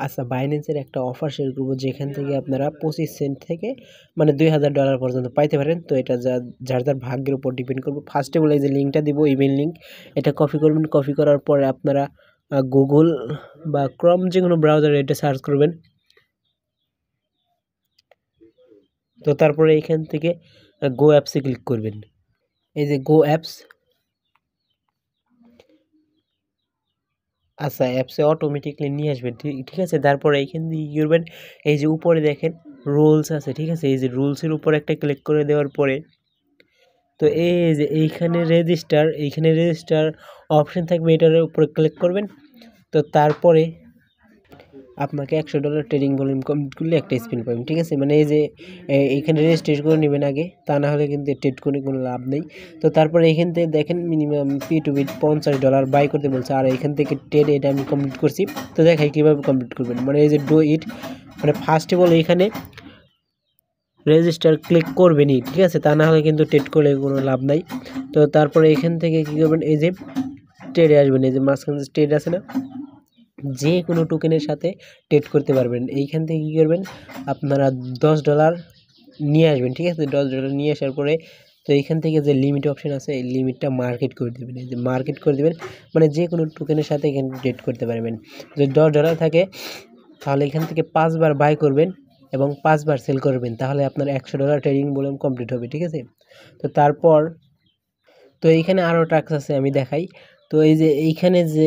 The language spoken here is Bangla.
আচ্ছা, বাইন্যান্সের একটা অফার শেয়ার করবো যেখান থেকে আপনারা 25 সেন্ট থেকে মানে $2000 পর্যন্ত পাইতে পারেন। তো এটা যার যার ভাগ্যের উপর ডিপেন্ড করবে। ফার্স্টে বলে এই যে লিঙ্কটা দিব, ইমেল লিঙ্ক, এটা কপি করবেন। কপি করার পরে আপনারা গুগল বা ক্রম যে কোনো ব্রাউজারে এটা সার্চ করবেন। তো তারপরে এইখান থেকে গো অ্যাপসে ক্লিক করবেন। এই যে গো অ্যাপস, আচ্ছা অ্যাপসে অটোমেটিকলি নিয়ে আসবেন, ঠিক আছে। তারপরে এইখান দিয়ে কী করবেন, এই যে উপরে দেখেন রুলস আছে, ঠিক আছে। এই যে রুলসের উপর একটা ক্লিক করে দেওয়ার পরে তো এই যে এইখানে রেজিস্টার অপশন থাকবে, এটার উপরে ক্লিক করবেন। তো তারপরে আপনাকে $100 ট্রেডিং ভলিউম কমপ্লিট করলে একটা স্পিন পাবেন, ঠিক আছে। মানে এই যে এইখানে রেজিস্ট্রেশন করে নেবেন আগে, তা না হলে কিন্তু ট্রেড করে কোনো লাভ নেই। তো তারপরে এখান থেকে দেখেন মিনিমাম P2P $50 বাই করতে বলছে, আর এখান থেকে ট্রেড এটা আমি কমপ্লিট করছি। তো দেখাই কীভাবে কমপ্লিট করবেন। মানে এই যে ডু ইট, মানে ফার্স্ট অফ অল এইখানে রেজিস্টার ক্লিক করবেনই, ঠিক আছে, তা না হলে কিন্তু ট্রেড করলে কোনো লাভ নাই। তো তারপরে এখান থেকে কী করবেন, এই যে ট্রেডে আসবেন, এই যে মাঝখানে ট্রেড আছে না, যে কোনো টোকেনের সাথে ট্রেড করতে পারবেন। এইখান থেকে কী করবেন, আপনারা $10 নিয়ে আসবেন, ঠিক আছে। $10 নিয়ে আসার পরে তো এইখান থেকে যে লিমিট অপশন আছে, এই লিমিটটা মার্কেট করে দেবেন। এই যে মার্কেট করে দেবেন, মানে যে কোনো টোকেনের সাথে এখানে ট্রেড করতে পারবেন। যদি $10 থাকে তাহলে এখান থেকে 5 বার বাই করবেন এবং 5 বার সেল করবেন, তাহলে আপনার $100 ট্রেডিং ভলিউম কমপ্লিট হবে, ঠিক আছে। তো তারপর তো এইখানে আরও টাস্ক আছে, আমি দেখাই। তো এই যে এইখানে যে